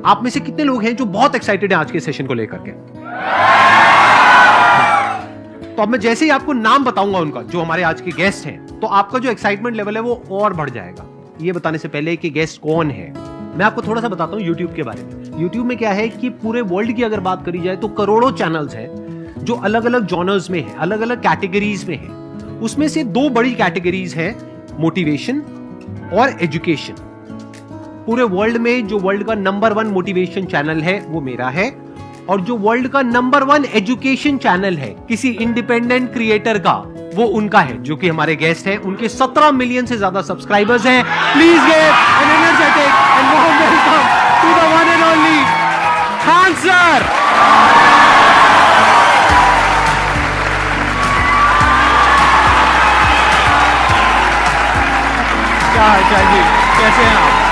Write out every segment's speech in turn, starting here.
आप में से कितने लोग हैं जो बहुत एक्साइटेड हैं आज के सेशन को लेकर के? तो अब मैं जैसे ही आपको नाम बताऊंगा उनका, जो हमारे आज के गेस्ट हैं, तो आपका जो एक्साइटमेंट लेवल है वो और बढ़ जाएगा। ये बताने से पहले कि गेस्ट कौन है, मैं आपको थोड़ा सा बताता हूँ यूट्यूब के बारे में। यूट्यूब में क्या है कि पूरे वर्ल्ड की अगर बात करी जाए तो करोड़ों चैनल्स हैं जो अलग अलग जॉनर्स में है, अलग अलग कैटेगरीज में है। उसमें से दो बड़ी कैटेगरीज है, मोटिवेशन और एजुकेशन। पूरे वर्ल्ड में जो वर्ल्ड का नंबर 1 मोटिवेशन चैनल है वो मेरा है, और जो वर्ल्ड का नंबर 1 एजुकेशन चैनल है किसी इंडिपेंडेंट क्रिएटर का, वो उनका है, जो कि हमारे गेस्ट हैं। उनके 17 मिलियन से ज्यादा सब्सक्राइबर्स हैं। Please give an energetic and warm welcome to the one and only Khan sir. क्या हाल चाल जी, कैसे हैं आप?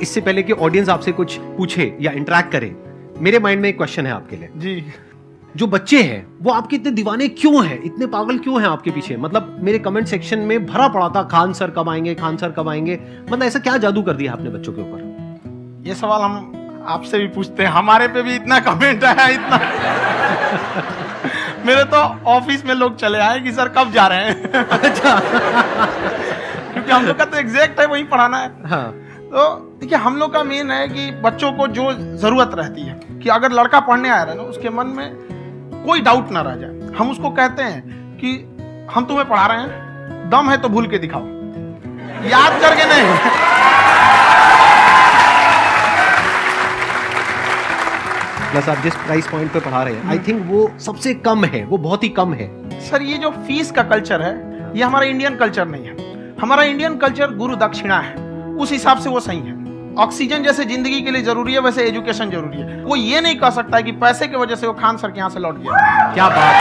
इससे पहले कि ऑडियंस आपसे कुछ पूछे या इंटरेक्ट करे, मेरे माइंड में एक क्वेश्चन है आपके लिए जी। जो बच्चे हैं वो आपके इतने दीवाने क्यों हैं, इतने पागल क्यों हैं आपके पीछे? मतलब मेरे कमेंट सेक्शन में भरा पड़ा था, खान सर कब आएंगे, खान सर कब आएंगे। मतलब ऐसा क्या जादू कर दिया आपने बच्चों के ऊपर? ये सवाल हम आपसे भी पूछते हैं, हमारे पे भी इतना कमेंट आया, इतना मेरे तो ऑफिस में लोग चले आए कि सर कब जा रहे हैं। अच्छा। क्योंकि हम लोग का तो एग्जैक्ट है, वही पढ़ाना है। हाँ। तो देखिए, हम लोग का मेन है कि बच्चों को जो जरूरत रहती है कि अगर लड़का पढ़ने आया है ना, उसके मन में कोई डाउट ना रह जाए। हम उसको कहते हैं कि हम तुम्हें पढ़ा रहे हैं, दम है तो भूल के दिखाओ, याद करके नहीं। प्लस आप जिस प्राइस पॉइंट पे पढ़ा रहे हैं, आई थिंक वो सबसे कम है, वो बहुत ही कम है। सर, ये जो फीस का कल्चर है, ये हमारा इंडियन कल्चर नहीं है। हमारा इंडियन कल्चर गुरु दक्षिणा है, उस हिसाब से वो सही है। ऑक्सीजन जैसे जिंदगी के लिए जरूरी है, वैसे एजुकेशन जरूरी है। वो ये नहीं कह सकता है कि पैसे की वजह से वो खान सर के यहाँ से लौट गया। क्या बात।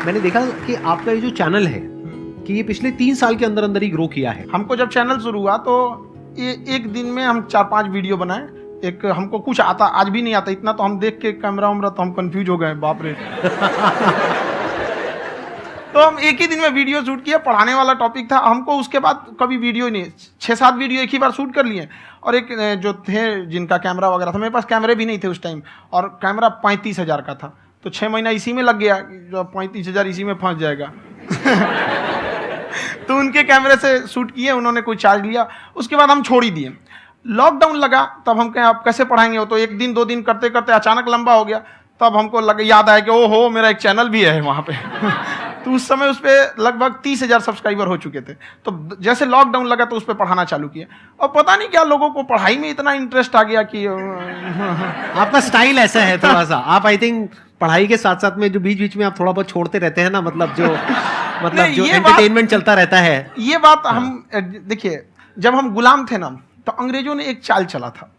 मैंने देखा कि आपका ये जो चैनल है कि ये पिछले 3 साल के अंदर अंदर ही ग्रो किया है। हमको जब चैनल शुरू हुआ तो ये एक दिन में हम 4-5 वीडियो बनाए। एक हमको कुछ आता, आज भी नहीं आता इतना, तो हम देख के कैमरा उमरा तो हम कंफ्यूज हो गए, बाप रे। तो हम एक ही दिन में वीडियो शूट किया, पढ़ाने वाला टॉपिक था हमको। उसके बाद कभी वीडियो नहीं, 6-7 वीडियो एक ही बार शूट कर लिए। और एक जो थे जिनका कैमरा वगैरह था, मेरे पास कैमरे भी नहीं थे उस टाइम, और कैमरा 35,000 का था, तो 6 महीना इसी में लग गया, जो 35,000 इसी में फंस जाएगा। तो उनके कैमरे से शूट किए, उन्होंने कोई चार्ज लिया, उसके बाद हम छोड़ ही दिए। लॉकडाउन लगा, तब हम कहें आप कैसे पढ़ाएंगे, वो तो 1 दिन 2 दिन करते करते अचानक लंबा हो गया। तब हमको याद आया कि ओहो, मेरा एक चैनल भी है वहाँ पे। तो उस समय उस पर लगभग 30,000 सब्सक्राइबर हो चुके थे। तो जैसे लॉकडाउन लगा तो उस पर पढ़ाना चालू किया, और पता नहीं क्या लोगों को पढ़ाई में इतना इंटरेस्ट आ गया कि आपका स्टाइल ऐसा है थोड़ा सा, आप आई थिंक पढ़ाई के साथ साथ में जो बीच बीच में आप थोड़ा बहुत छोड़ते रहते हैं ना, मतलब जो एंटरटेनमेंट चलता रहता है। ये बात हम देखिए, जब हम गुलाम थे ना, तो अंग्रेजों ने एक चाल चला था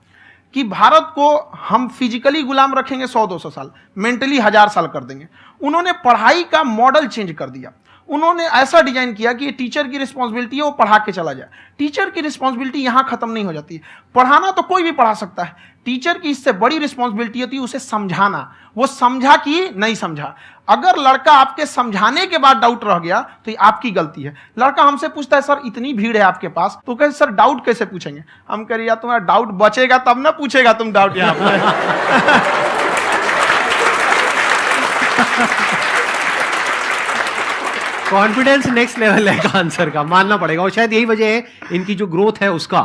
कि भारत को हम फिजिकली गुलाम रखेंगे 100-200 साल, मेंटली 1000 साल कर देंगे। उन्होंने पढ़ाई का मॉडल चेंज कर दिया। उन्होंने ऐसा डिजाइन किया कि ये टीचर की रिस्पॉन्सिबिलिटी है, वो पढ़ा के चला जाए। टीचर की रिस्पॉन्सिबिलिटी यहाँ खत्म नहीं हो जाती है। पढ़ाना तो कोई भी पढ़ा सकता है, टीचर की इससे बड़ी रिस्पॉन्सिबिलिटी होती है उसे समझाना। वो समझा कि नहीं समझा। अगर लड़का आपके समझाने के बाद डाउट रह गया तो ये आपकी गलती है। लड़का हमसे पूछता है, सर इतनी भीड़ है आपके पास, तो कहते सर डाउट कैसे पूछेंगे? हम कह रहे यार, तुम्हारा डाउट बचेगा तब ना पूछेगा तुम डाउट यहाँ पे। कॉन्फिडेंस नेक्स्ट लेवल है खान सर का, मानना पड़ेगा। और शायद यही वजह है इनकी जो ग्रोथ है उसका।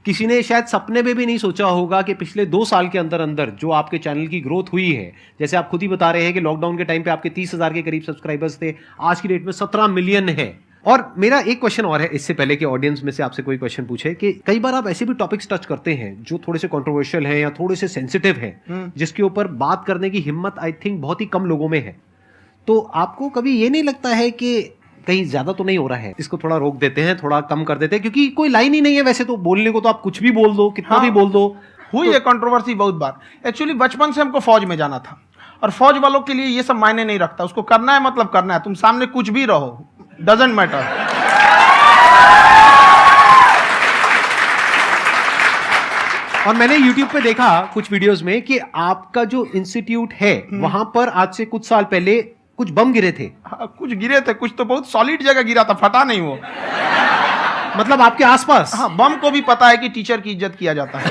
किसी ने शायद सपने में भी नहीं सोचा होगा कि पिछले 2 साल के अंदर अंदर जो आपके चैनल की ग्रोथ हुई है, जैसे आप खुद ही बता रहे हैं कि लॉकडाउन के टाइम पे आपके 30,000 के करीब सब्सक्राइबर्स थे, आज की डेट में 17 मिलियन है। और मेरा एक क्वेश्चन और है, इससे पहले कि ऑडियंस में से आपसे कोई क्वेश्चन पूछे, कि कई बार आप ऐसे भी टॉपिक्स टच करते हैं जो थोड़े से कंट्रोवर्शियल हैं या थोड़े से सेंसिटिव हैं, जिसके ऊपर बात करने की हिम्मत आई थिंक बहुत ही कम लोगों में है। तो आपको कभी ये नहीं लगता है कि कहीं ज्यादा तो नहीं हो रहा है, इसको थोड़ा रोक देते हैं, थोड़ा कम कर देते हैं? क्योंकि कोई लाइन ही नहीं है वैसे तो बोलने को, तो आप कुछ भी बोल दो, कितना भी बोल दो। हुई है कंट्रोवर्सी बहुत बार। एक्चुअली बचपन से हमको फौज में जाना था, और फौज वालों के लिए ये सब मायने नहीं रखता। उसको करना है मतलब करना है, तुम सामने कुछ भी रहो, डजंट मैटर। और मैंने YouTube पे देखा कुछ वीडियोस में कि आपका जो इंस्टीट्यूट है वहां पर आज से कुछ साल पहले कुछ बम गिरे थे। हाँ, कुछ गिरे थे, कुछ तो बहुत सॉलिड जगह गिरा था, फटा नहीं वो। मतलब आपके आसपास। हाँ, बम को भी पता है कि टीचर की इज्जत किया जाता है।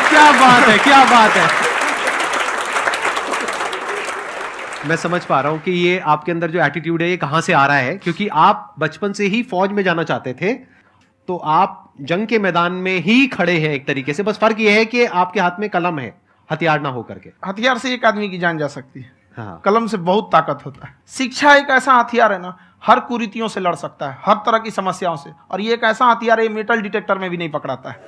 क्या बात है, क्या बात है। मैं समझ पा रहा हूं कि ये आपके अंदर जो एटीट्यूड है ये कहां से आ रहा है, क्योंकि आप बचपन से ही फौज में जाना चाहते थे, तो आप जंग के मैदान में ही खड़े हैं एक तरीके से। बस फर्क ये है कि आपके हाथ में कलम है, हथियार ना हो करके। हथियार से एक आदमी की जान जा सकती है, हाँ। कलम से बहुत ताकत होता है। शिक्षा एक ऐसा हथियार है ना, हर कुरीतियों से लड़ सकता है, हर तरह की समस्याओं से। और ये एक ऐसा हथियार है, मेटल डिटेक्टर में भी नहीं पकड़ाता है।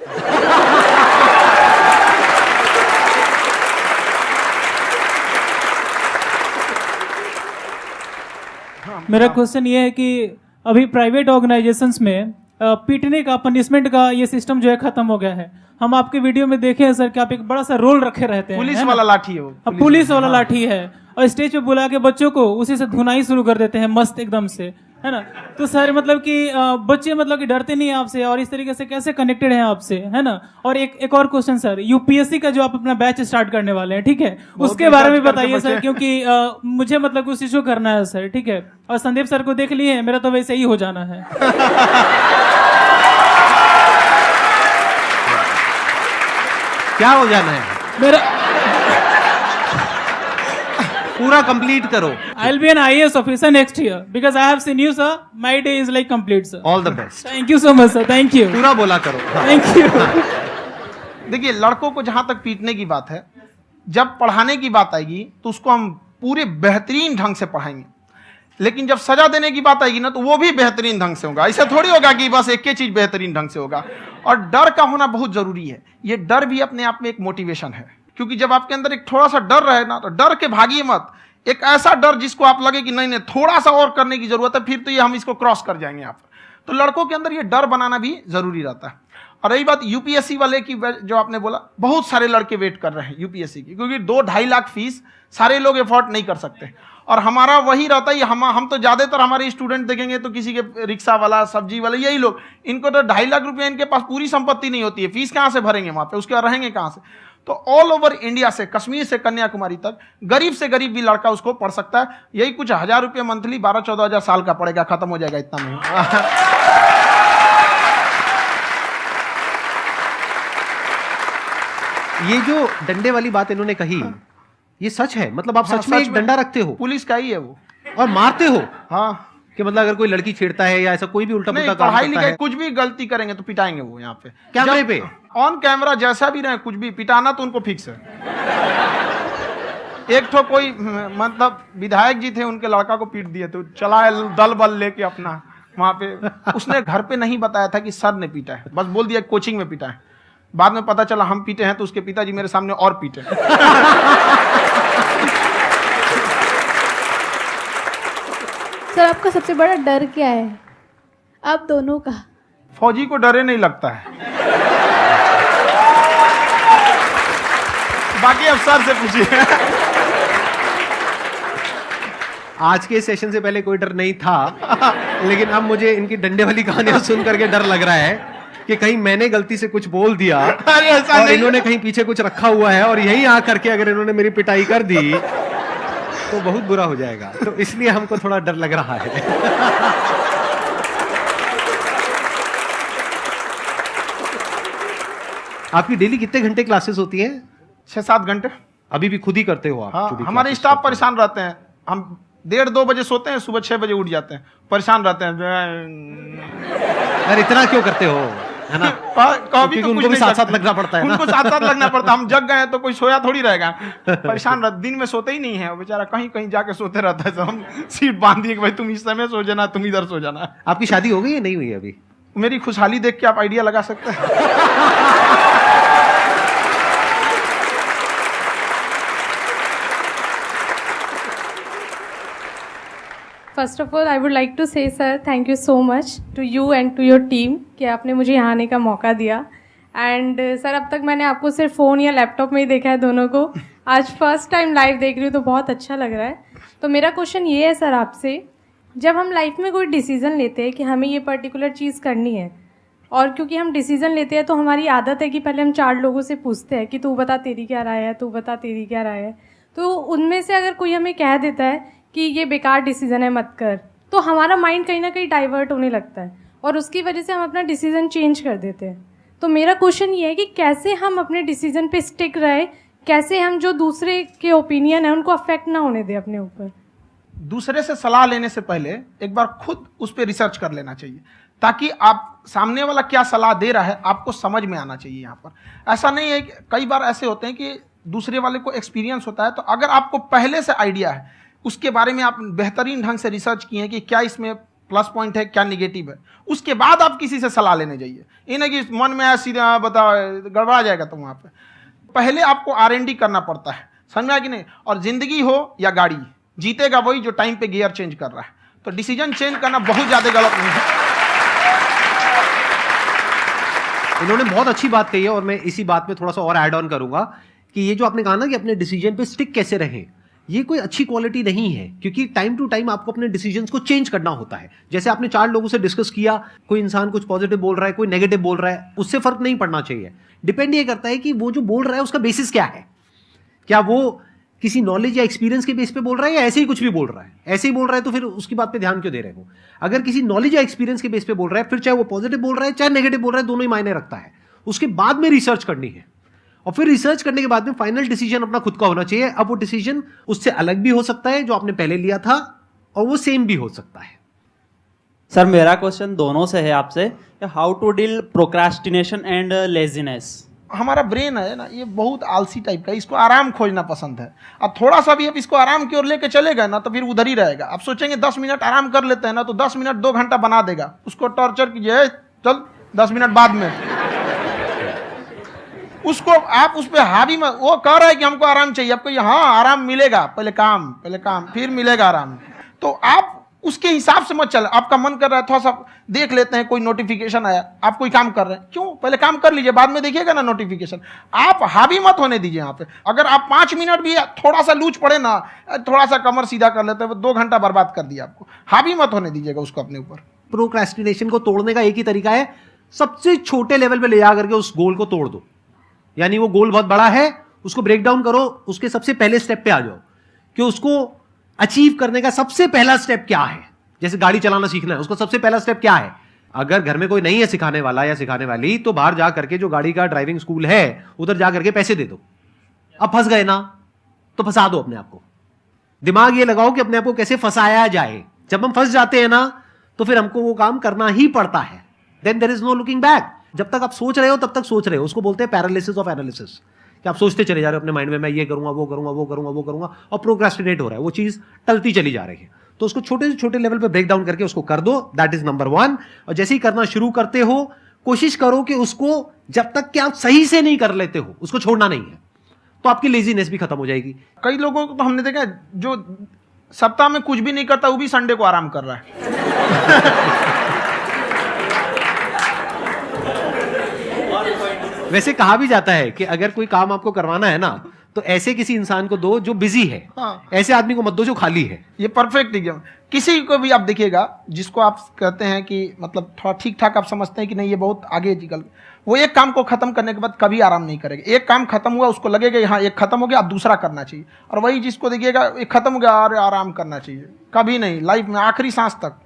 मेरा क्वेश्चन ये है कि अभी प्राइवेट ऑर्गेनाइजेशंस में पीटने का, पनिशमेंट का ये सिस्टम जो है खत्म हो गया है। हम आपके वीडियो में देखे हैं सर कि आप एक बड़ा सा रोल रखे रहते हैं, पुलिस वाला लाठी है वो, पुलिस वाला लाठी है, और स्टेज पे बुला के बच्चों को उसी से धुनाई शुरू कर देते हैं मस्त एकदम से, है ना। तो सर मतलब कि बच्चे मतलब कि डरते नहीं हैं आपसे, और इस तरीके से कैसे कनेक्टेड हैं आपसे, है ना। और एक और क्वेश्चन सर, यूपीएससी का जो आप अपना बैच स्टार्ट करने वाले हैं, ठीक है, उसके बारे में बताइए सर, क्योंकि मुझे मतलब कुछ इशू करना है सर, ठीक है। और संदीप सर को देख लिए, मेरा तो वैसे ही हो जाना है। क्या हो जाना है? मेरा पूरा कंप्लीट करो। I'll be an IAS officer next year because I have seen you, sir. My day is like complete, sir. All the best. Thank you so much, sir. Thank you. पूरा बोला करो। Thank you. देखिए, लड़कों को जहां तक पीटने की बात है, जब पढ़ाने की बात आएगी तो उसको हम पूरे बेहतरीन ढंग से पढ़ाएंगे। लेकिन जब सजा देने की बात आएगी ना, तो वो भी बेहतरीन ढंग से होगा। ऐसा थोड़ी होगा कि बस एक ही चीज बेहतरीन ढंग से होगा। और डर का होना बहुत जरूरी है। ये डर भी अपने आप में एक मोटिवेशन है, क्योंकि जब आपके अंदर एक थोड़ा सा डर रहे ना, तो डर के भागिए मत। एक ऐसा डर जिसको आप लगे कि नहीं नहीं थोड़ा सा और करने की जरूरत है, फिर तो ये हम इसको क्रॉस कर जाएंगे यहाँ पर। तो लड़कों के अंदर ये डर बनाना भी जरूरी रहता है। और रही बात यूपीएससी वाले की, जो आपने बोला, बहुत सारे लड़के वेट कर रहे हैं यूपीएससी की, क्योंकि 2-2.5 लाख फीस सारे लोग एफोर्ड नहीं कर सकते। और हमारा वही रहता है, हम तो ज्यादातर हमारे स्टूडेंट देखेंगे तो किसी के रिक्शा वाला, सब्जी वाला, यही लोग, इनको तो 2.5 लाख रुपया, इनके पास पूरी संपत्ति नहीं होती है, फीस कहाँ से भरेंगे वहां पे, उसके बाद रहेंगे कहाँ से। तो ऑल ओवर इंडिया से, कश्मीर से कन्याकुमारी तक, गरीब से गरीब भी लड़का उसको पढ़ सकता है। यही कुछ 1000 रुपये मंथली, 12-14 हजार साल का पड़ेगा, खत्म हो जाएगा इतना में। ये जो डंडे वाली बात इन्होंने कही, ये सच है? मतलब आप सच में एक डंडा रखते हो? पुलिस का ही है वो। और मारते हो? हाँ, कि मतलब अगर कोई लड़की छेड़ता है या ऐसा कोई भी उल्टा पुल्टा काम पढ़ाई करता लिखाई है, कुछ भी गलती करेंगे तो पिटाएंगे वो यहाँ पे, कैमरे पे, ऑन कैमरा, जैसा भी रहे, कुछ भी पिटाना तो उनको फिक्स है। एक तो कोई मतलब विधायक जी थे, उनके लड़का को पीट दिए, तो चला है दल बल लेके अपना वहां पे। उसने घर पे नहीं बताया था कि सर ने पीटा है, बस बोल दिया कोचिंग में पीटा है। बाद में पता चला हम पीटे हैं, तो उसके पिताजी मेरे सामने और पीटे। सर आपका सबसे बड़ा डर क्या है, आप दोनों का? फौजी को डरे नहीं लगता है, बाकी अफसर से पूछिए। आज के सेशन से पहले कोई डर नहीं था, लेकिन अब मुझे इनकी डंडे वाली कहानियां सुन करके डर लग रहा है कि कहीं मैंने गलती से कुछ बोल दिया और इन्होंने कहीं पीछे कुछ रखा हुआ है, और यही आ करके अगर इन्होंने मेरी पिटाई कर दी तो बहुत बुरा हो जाएगा। तो इसलिए हमको थोड़ा डर लग रहा है। आपकी डेली कितने घंटे क्लासेस होती हैं? 6-7 घंटे। अभी भी खुद ही करते हो आप? हाँ, हमारे स्टाफ परेशान रहते हैं। हम 1:30-2 बजे सोते हैं, सुबह 6 बजे उठ जाते हैं, परेशान रहते हैं। यार इतना क्यों करते हो, है ना? कभी तो उनको भी साथ साथ लगना पड़ता है ना? उनको साथ साथ लगना पड़ता है। हम जग गए तो कोई सोया थोड़ी रहेगा, परेशान रहते, दिन में सोते ही नहीं है बेचारा, कहीं कहीं जाके सोते रहता है। तो हम सीट बांध दिए कि भाई तुम इस समय सो जाना, तुम इधर सो जाना। आपकी शादी हो गई या नहीं हुई अभी? मेरी खुशहाली देख के आप आइडिया लगा सकते हैं। First of all I would like to say sir thank you so much to you and to your team कि आपने मुझे यहाँ आने का मौका दिया। एंड सर अब तक मैंने आपको सिर्फ फ़ोन या लैपटॉप में ही देखा है दोनों को, आज फर्स्ट टाइम लाइव देख रही हूँ तो बहुत अच्छा लग रहा है। तो मेरा क्वेश्चन ये है सर आपसे, जब हम लाइफ में कोई डिसीज़न लेते हैं कि हमें ये पर्टिकुलर चीज़ करनी है, और क्योंकि हम डिसीजन लेते हैं तो हमारी आदत है कि पहले हम 4 लोगों से पूछते हैं कि तू बता तेरी क्या राय है, तू बता तेरी क्या राय है। तो उनमें से अगर कोई हमें कह देता है कि ये बेकार डिसीजन है मत कर, तो हमारा माइंड कहीं ना कहीं डाइवर्ट होने लगता है और उसकी वजह से हम अपना डिसीजन चेंज कर देते हैं। तो मेरा क्वेश्चन ये है कि कैसे हम अपने डिसीजन पे स्टिक रहे, कैसे हम जो दूसरे के ओपिनियन है उनको अफेक्ट ना होने दें अपने ऊपर। दूसरे से सलाह लेने से पहले एक बार खुद उस पर रिसर्च कर लेना चाहिए, ताकि आप सामने वाला क्या सलाह दे रहा है आपको समझ में आना चाहिए। यहाँ पर ऐसा नहीं है कि कई बार ऐसे होते हैं कि दूसरे वाले को एक्सपीरियंस होता है, तो अगर आपको पहले से आइडिया है, उसके बारे में आप बेहतरीन ढंग से रिसर्च किए हैं कि क्या इसमें प्लस पॉइंट है क्या निगेटिव है, उसके बाद आप किसी से सलाह लेने जाइए। ये नहीं कि मन में आया सीधा बता गड़बड़ा जाएगा। तो वहाँ पे पहले आपको R&D करना पड़ता है, समझ में आया कि नहीं। और जिंदगी हो या गाड़ी, जीतेगा वही जो टाइम पे गियर चेंज कर रहा है। तो डिसीजन चेंज करना बहुत ज़्यादा गलत नहीं है। इन्होंने बहुत अच्छी बात कही है और मैं इसी बात में थोड़ा सा और ऐड ऑन करूंगा कि ये जो आपने कहा ना कि अपने डिसीजन पे स्टिक कैसे रहें, ये कोई अच्छी क्वालिटी नहीं है, क्योंकि टाइम टू टाइम आपको अपने डिसीजंस को चेंज करना होता है। जैसे आपने 4 लोगों से डिस्कस किया, कोई इंसान कुछ पॉजिटिव बोल रहा है, कोई नेगेटिव बोल रहा है, उससे फर्क नहीं पड़ना चाहिए। डिपेंड ये करता है कि वो जो बोल रहा है उसका बेसिस क्या है। क्या वो किसी नॉलेज या एक्सपीरियंस के बेस पे बोल रहा है या ऐसे ही कुछ भी बोल रहा है? ऐसे ही बोल रहा है तो फिर उसकी बात पे ध्यान क्यों दे रहे हो? अगर किसी नॉलेज या एक्सपीरियंस के बेस पे बोल रहा है, फिर चाहे वो पॉजिटिव बोल रहा है चाहे नेगेटिव बोल रहा है, दोनों ही मायने रखता है। उसके बाद में रिसर्च करनी है और फिर रिसर्च करने के बाद में फाइनल डिसीजन अपना खुद का होना चाहिए। अब वो डिसीजन उससे अलग भी हो सकता है जो आपने पहले लिया था, और वो सेम भी हो सकता है। सर मेरा क्वेश्चन दोनों से है आपसे, how to deal procrastination and laziness. हमारा ब्रेन है ना, ये बहुत आलसी टाइप का है, इसको आराम खोजना पसंद है। अब थोड़ा सा भी अब इसको आराम की ओर लेके चले गए ना तो फिर उधर ही रहेगा। आप सोचेंगे 10 मिनट आराम कर लेते हैं ना, तो 10 मिनट 2 घंटा बना देगा। उसको टॉर्चर कीजिए, चल 10 मिनट बाद में। उसको आप उस पर हावी मत, वो कह रहा है कि हमको आराम चाहिए, आपको हाँ आराम मिलेगा, पहले काम फिर मिलेगा आराम। तो आप उसके हिसाब से मत चल। आपका मन कर रहा है थोड़ा सा देख लेते हैं, कोई नोटिफिकेशन आया, आप कोई काम कर रहे हैं, क्यों पहले काम कर लीजिए, बाद में देखिएगा ना नोटिफिकेशन। आप हावी मत होने दीजिए यहाँ पे। अगर आप 5 मिनट भी थोड़ा सा लूज पड़े ना, थोड़ा सा कमर सीधा कर लेते हैं, 2 घंटा बर्बाद कर दिया आपको। हावी मत होने दीजिएगा उसको अपने ऊपर। प्रोक्रेस्टिनेशन को तोड़ने का एक ही तरीका है, सबसे छोटे लेवल पे ले जा करके उस गोल को तोड़ दो। यानी वो गोल बहुत बड़ा है, उसको ब्रेक डाउन करो, उसके सबसे पहले स्टेप पे आ जाओ कि उसको अचीव करने का सबसे पहला स्टेप क्या है। जैसे गाड़ी चलाना सीखना है, उसका सबसे पहला स्टेप क्या है। अगर घर में कोई नहीं है सिखाने वाला या सिखाने वाली, तो बाहर जा करके जो गाड़ी का ड्राइविंग स्कूल है उधर जा करके पैसे दे दो। अब फंस गए ना तो फंसा दो अपने आप को। दिमाग ये लगाओ कि अपने आप को कैसे फंसाया जाए। जब हम फंस जाते हैं ना तो फिर हमको वो काम करना ही पड़ता है। Then there is no looking back. जब तक आप सोच रहे हो तब तक सोच रहे हो, उसको बोलते हैं पैरालिसिस ऑफ एनालिसिस, कि आप सोचते चले जा रहे हो अपने माइंड में, मैं ये करूंगा वो करूंगा वो करूंगा वो करूंगा, और प्रोक्रेस्टिनेट हो रहा है, वो चीज टलती चली जा रही है। तो उसको छोटे से छोटे लेवल पे ब्रेक डाउन करके उसको कर दो, दैट इज नंबर 1। और जैसे ही करना शुरू करते हो, कोशिश करो कि उसको जब तक कि आप सही से नहीं कर लेते हो उसको छोड़ना नहीं है, तो आपकी लेजीनेस भी खत्म हो जाएगी। कई लोगों को तो हमने देखा जो सप्ताह में कुछ भी नहीं करता, वो भी संडे को आराम कर रहा है। वैसे कहा भी जाता है कि अगर कोई काम आपको करवाना है ना, तो ऐसे किसी इंसान को दो जो बिजी है। हाँ। ऐसे आदमी को मत दो जो खाली है। ये परफेक्ट एग्जाम। किसी को भी आप देखिएगा जिसको आप कहते हैं कि मतलब थोड़ा ठीक ठाक आप समझते हैं कि नहीं ये बहुत आगे निकल, वो एक काम को खत्म करने के बाद कभी आराम नहीं करेगा। एक काम खत्म हुआ उसको लगेगा हाँ एक खत्म हो गया, अब दूसरा करना चाहिए। और वही जिसको देखिएगा एक खत्म हो गया और आराम करना चाहिए, कभी नहीं, लाइफ में आखिरी सांस तक।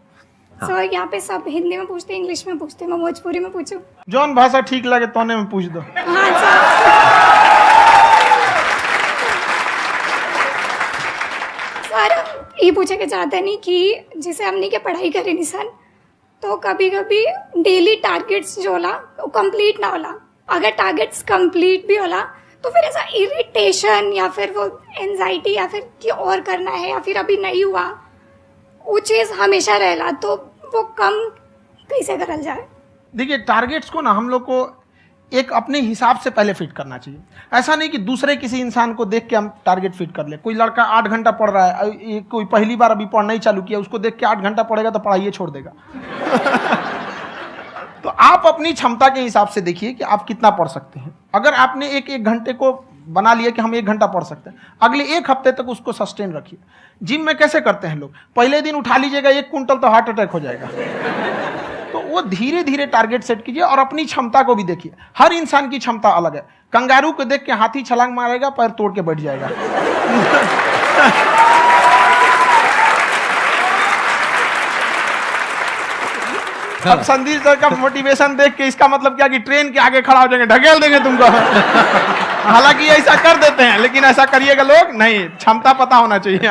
सर यहाँ पे सब हिंदी में पूछते हैं, इंग्लिश में पूछते हैं, मैं भोजपुरी में पूछूं? जौन भाषा ठीक लगे तोने में पूछ दो। हाँ सर। सर ये पूछे के चाहते नहीं कि जैसे हमने के पढ़ाई करे नहीं सर, तो कभी कभी डेली टारगेट्स जो होला वो कंप्लीट ना होला। अगर टारगेट्स कंप्लीट भी होला तो फिर ऐसा इरिटेशन या फिर वो एंजाइटी या फिर कि और करना है या फिर अभी नहीं हुआ, वो चीज़ हमेशा रहेला। तो वो कम कैसे करल जाए? देखिए टारगेट्स को ना हम लोग को एक अपने हिसाब से पहले फिट करना चाहिए। ऐसा नहीं कि दूसरे किसी इंसान को देख के हम टारगेट फिट कर ले। कोई लड़का 8 घंटा पढ़ रहा है, कोई पहली बार अभी पढ़ना ही चालू किया, उसको देख के 8 घंटा पढ़ेगा तो पढ़ाई छोड़ देगा। तो आप अपनी क्षमता के हिसाब से देखिए कि आप कितना पढ़ सकते हैं। अगर आपने एक घंटे को बना लिया कि हम 1 घंटा पढ़ सकते हैं, अगले 1 हफ्ते तक उसको सस्टेन रखिए। जिम में कैसे करते हैं लोग, पहले दिन उठा लीजिएगा 1 कुंटल तो हार्ट अटैक हो जाएगा। तो वो धीरे धीरे टारगेट सेट कीजिए और अपनी क्षमता को भी देखिए। हर इंसान की क्षमता अलग है। कंगारू को देख के हाथी छलांग मारेगा, पैर तोड़ के बैठ जाएगा। अब संदीप सर का मोटिवेशन देख के इसका मतलब क्या कि ट्रेन के आगे खड़ा हो जाएंगे, ढकेल देंगे तुमको। हालांकि ऐसा कर देते हैं, लेकिन ऐसा करिएगा लोग नहीं, क्षमता पता होना चाहिए।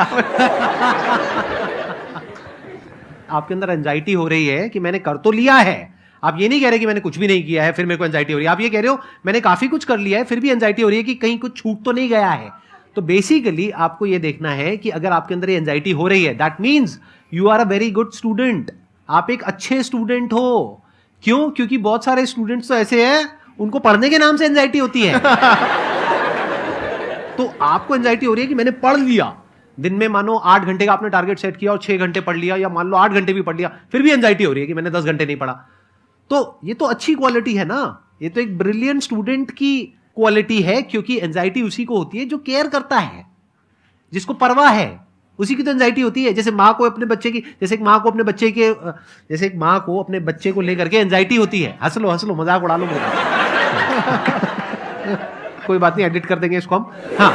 आपके अंदर एंजाइटी हो रही है कि मैंने कर तो लिया है। आप ये नहीं कह रहे कि मैंने कुछ भी नहीं किया है फिर मेरे को एंजाइटी हो रही है। आप ये कह रहे हो मैंने काफी कुछ कर लिया है फिर भी एंजाइटी हो रही है कि कहीं कुछ छूट तो नहीं गया है। तो बेसिकली आपको ये देखना है कि अगर आपके अंदर ये एंजाइटी हो रही है, that means you are a very good student. आप एक अच्छे स्टूडेंट हो। क्यों? क्योंकि बहुत सारे स्टूडेंट्स तो ऐसे हैं उनको पढ़ने के नाम से एंजाइटी होती है। तो आपको एंजाइटी हो रही है कि मैंने पढ़ लिया, दिन में मानो 8 घंटे का आपने टारगेट सेट किया और 6 घंटे पढ़ लिया, या मान लो 8 घंटे भी पढ़ लिया, फिर भी एंजाइटी हो रही है कि मैंने 10 घंटे नहीं पढ़ा। तो ये तो अच्छी क्वालिटी है ना, ये तो एक ब्रिलियंट स्टूडेंट की क्वालिटी है। क्योंकि एंजाइटी उसी को होती है जो केयर करता है, जिसको परवाह है, उसी की तो एंजाइटी होती है। जैसे माँ को अपने बच्चे की, जैसे एक माँ को अपने बच्चे के, जैसे एक माँ को अपने बच्चे को लेकर के एंजाइटी होती है। हंस लो मजाक उड़ा लो मेरा। कोई बात नहीं, एडिट कर देंगे इसको हम। हाँ।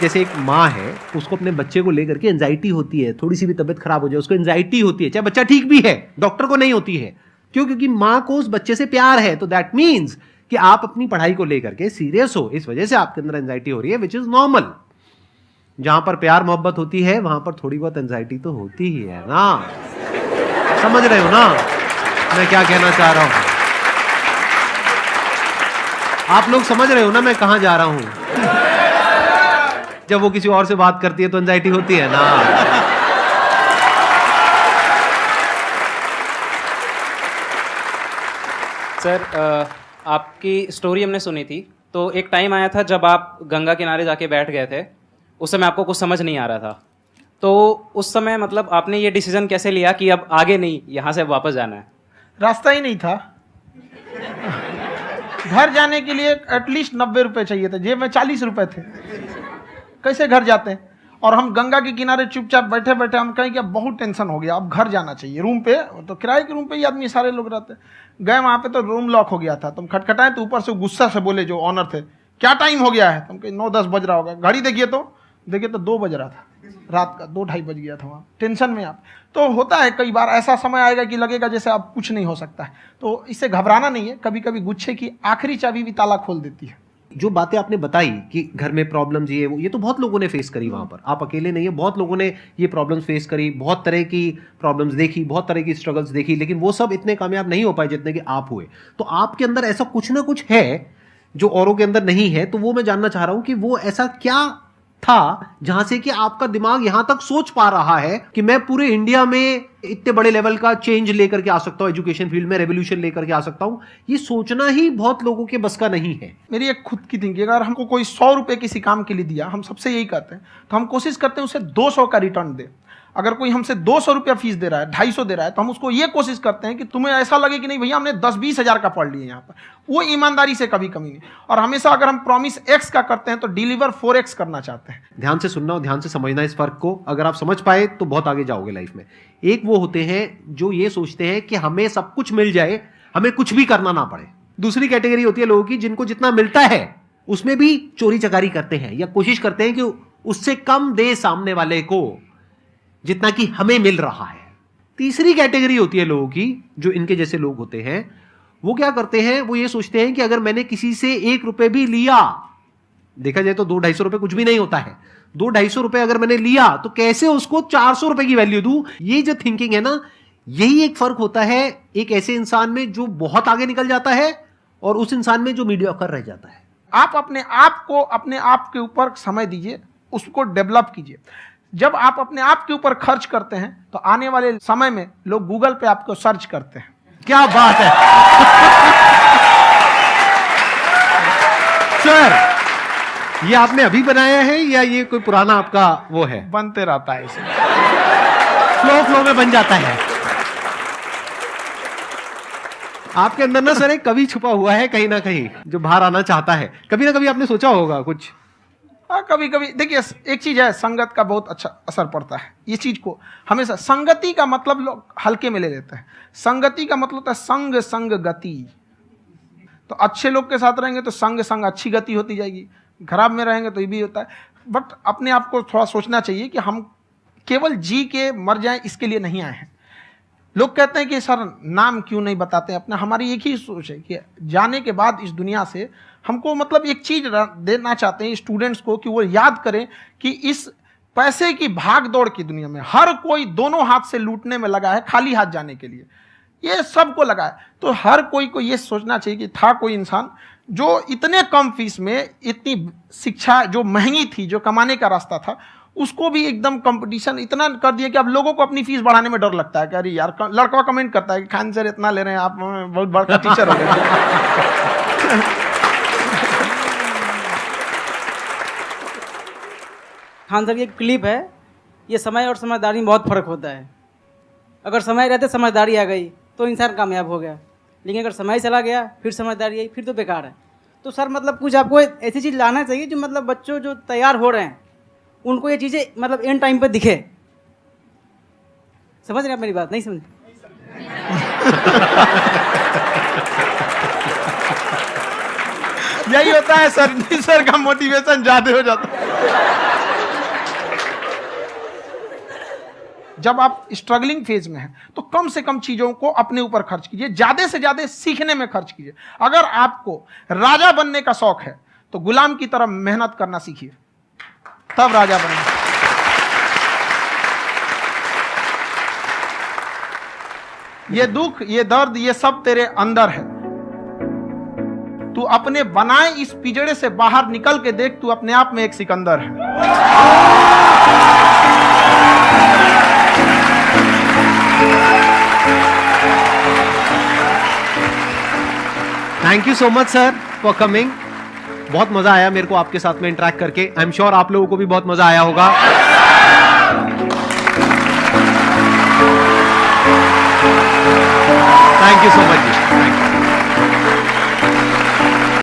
जैसे एक माँ है, उसको अपने बच्चे को लेकर के एंजाइटी होती है, थोड़ी सी भी तबीयत खराब हो जाए उसको एंजाइटी होती है, चाहे बच्चा ठीक भी है, डॉक्टर को नहीं होती है। क्यों? क्योंकि माँ को उस बच्चे से प्यार है। तो दैट मीन्स कि आप अपनी पढ़ाई को लेकर के सीरियस हो, इस वजह से आपके अंदर एंजाइटी हो रही है, विच इज नॉर्मल। जहां पर प्यार मोहब्बत होती है वहां पर थोड़ी बहुत एंजाइटी तो होती ही है ना। समझ रहे हो ना मैं क्या कहना चाह रहा हूं? आप लोग समझ रहे हो ना मैं कहां जा रहा हूं? जब वो किसी और से बात करती है तो एंजाइटी होती है ना। सर, आपकी स्टोरी हमने सुनी थी, तो एक टाइम आया था जब आप गंगा किनारे जाके बैठ गए थे। उस समय आपको कुछ समझ नहीं आ रहा था, तो उस समय मतलब आपने ये डिसीजन कैसे लिया कि अब आगे नहीं, यहाँ से वापस जाना है? रास्ता ही नहीं था। घर जाने के लिए एटलीस्ट 90 रुपए चाहिए थे, जेब में 40 रुपए थे। कैसे घर जाते हैं? और हम गंगा के किनारे चुपचाप बैठे बैठे हम कहें कि अब बहुत टेंशन हो गया, अब घर जाना चाहिए। रूम पे, तो किराए के रूम पे ही आदमी सारे लोग रहते। गए वहाँ पे तो रूम लॉक हो गया था। तुम खटखटाए तो ऊपर से गुस्सा से बोले जो ऑनर थे, क्या टाइम हो गया है? तुम कहे 9-10 बज रहा होगा। घड़ी देखिए तो 2 बज रहा था रात का, 2-2:30 बज गया था। वहाँ टेंशन में आप, तो होता है कई बार ऐसा समय आएगा कि लगेगा जैसे अब कुछ नहीं हो सकता है। तो इससे घबराना नहीं है। कभी कभी गुच्छे की आखिरी चाबी भी ताला खोल देती है। जो बातें आपने बताई कि घर में प्रॉब्लम्स ये तो बहुत लोगों ने फेस करी वहां पर। आप अकेले नहीं है, बहुत लोगों ने ये प्रॉब्लम्स फेस करी, बहुत तरह की प्रॉब्लम्स देखी, बहुत तरह की स्ट्रगल्स देखी, लेकिन वो सब इतने कामयाब नहीं हो पाए जितने कि आप हुए। तो आपके अंदर ऐसा कुछ ना कुछ है जो औरों के अंदर नहीं है। तो वो मैं जानना चाह रहा हूं कि वो ऐसा क्या था जहां से कि आपका दिमाग यहां तक सोच पा रहा है कि मैं पूरे इंडिया में इतने बड़े लेवल का चेंज लेकर के आ सकता हूं, एजुकेशन फील्ड में रेवोल्यूशन लेकर के आ सकता हूं। ये सोचना ही बहुत लोगों के बस का नहीं है। मेरी एक खुद की थिंकिंग, अगर हमको कोई 100 रुपए किसी काम के लिए दिया, हम सबसे यही कहते हैं, तो हम कोशिश करते हैं उसे 200 का रिटर्न दे। अगर कोई हमसे 200 रुपया फीस दे रहा है, 250 दे रहा है, तो हम उसको ये कोशिश करते हैं कि तुम्हें ऐसा लगे कि नहीं भैया हमने 10-20 हज़ार का पढ़ लिया यहाँ पर। वो ईमानदारी से कभी कमी नहीं। और हमेशा अगर हम प्रॉमिस एक्स का करते हैं तो डिलीवर 4x करना चाहते हैं। ध्यान से सुनना और ध्यान से समझना इस फर्क को। अगर आप समझ पाए तो बहुत आगे जाओगे लाइफ में। एक वो होते हैं जो ये सोचते हैं कि हमें सब कुछ मिल जाए, हमें कुछ भी करना ना पड़े। दूसरी कैटेगरी होती है लोगों की जिनको जितना मिलता है उसमें भी चोरी चकारी करते हैं या कोशिश करते हैं कि उससे कम दे सामने वाले को जितना कि हमें मिल रहा है। तीसरी कैटेगरी होती है लोगों की, जो इनके जैसे लोग होते हैं। वो क्या करते हैं? वो ये सोचते हैं कि अगर मैंने किसी से 1 रुपए भी लिया, देखा जाए तो 200-250 रुपए कुछ भी नहीं होता है, 200-250 रुपए अगर मैंने लिया तो कैसे उसको 400 रुपए की वैल्यू दूं। ये जो थिंकिंग है ना, यही एक फर्क होता है एक ऐसे इंसान में जो बहुत आगे निकल जाता है और उस इंसान में जो मीडियोकर रह जाता है। आप अपने आप को अपने आप के ऊपर समय दीजिए, उसको डेवलप कीजिए। जब आप अपने आप के ऊपर खर्च करते हैं तो आने वाले समय में लोग गूगल पे आपको सर्च करते हैं। क्या बात है सर, ये आपने अभी बनाया है या ये कोई पुराना आपका वो है? बनते रहता है, इसे फ्लो में बन जाता है। आपके अंदर ना सर एक कवि छुपा हुआ है कहीं ना कहीं जो बाहर आना चाहता है। कभी ना कभी आपने सोचा होगा कुछ हाँ, कभी कभी देखिए एक चीज है, संगत का बहुत अच्छा असर पड़ता है। ये चीज को हमेशा, संगति का मतलब लोग हल्के में ले लेते हैं। संगति का मतलब होता है संग संग गति। तो अच्छे लोग के साथ रहेंगे तो संग संग अच्छी गति होती जाएगी, खराब में रहेंगे तो ये भी होता है। बट अपने आप को थोड़ा सोचना चाहिए कि हम केवल जी के मर जाएं इसके लिए नहीं आए हैं। लोग कहते हैं कि सर नाम क्यों नहीं बताते अपना। हमारी एक ही सोच है कि जाने के बाद इस दुनिया से हमको मतलब एक चीज देना चाहते हैं स्टूडेंट्स को, कि वो याद करें कि इस पैसे की भाग दौड़ की दुनिया में हर कोई दोनों हाथ से लूटने में लगा है, खाली हाथ जाने के लिए ये सबको लगा है। तो हर कोई को ये सोचना चाहिए कि था कोई इंसान जो इतने कम फीस में इतनी शिक्षा जो महंगी थी, जो कमाने का रास्ता था, उसको भी एकदम कंपटीशन इतना कर दिया कि अब लोगों को अपनी फीस बढ़ाने में डर लगता है कि अरे यार, लड़का कमेंट करता है कि खान सर इतना ले रहे हैं, आप बहुत बड़ा टीचर हो गए। खान सर की एक क्लिप है, ये समय और समझदारी में बहुत फर्क होता है। अगर समय रहते समझदारी आ गई तो इंसान कामयाब हो गया, लेकिन अगर समय चला गया फिर समझदारी आई फिर तो बेकार है। तो सर मतलब कुछ आपको ऐसी चीज़ लाना चाहिए जो मतलब बच्चों जो तैयार हो रहे हैं उनको ये चीज़ें मतलब एंड टाइम पे दिखे। समझ रहे हैं आप मेरी बात? नहीं समझ? यही होता है सर का मोटिवेशन ज्यादा हो जाता है। जब आप स्ट्रगलिंग फेज में हैं तो कम से कम चीजों को अपने ऊपर खर्च कीजिए, ज्यादा से ज्यादा सीखने में खर्च कीजिए। अगर आपको राजा बनने का शौक है तो गुलाम की तरह मेहनत करना सीखिए, तब राजा बनेंगे। ये दुख, ये दर्द, ये सब तेरे अंदर है। तू अपने बनाए इस पिंजड़े से बाहर निकल के देख, तू अपने आप में एक सिकंदर है। Thank you so much sir for coming. बहुत मजा आया मेरे को आपके साथ में इंटरेक्ट करके। आई एम श्योर आप लोगों को भी बहुत मजा आया होगा। Thank you so much ji.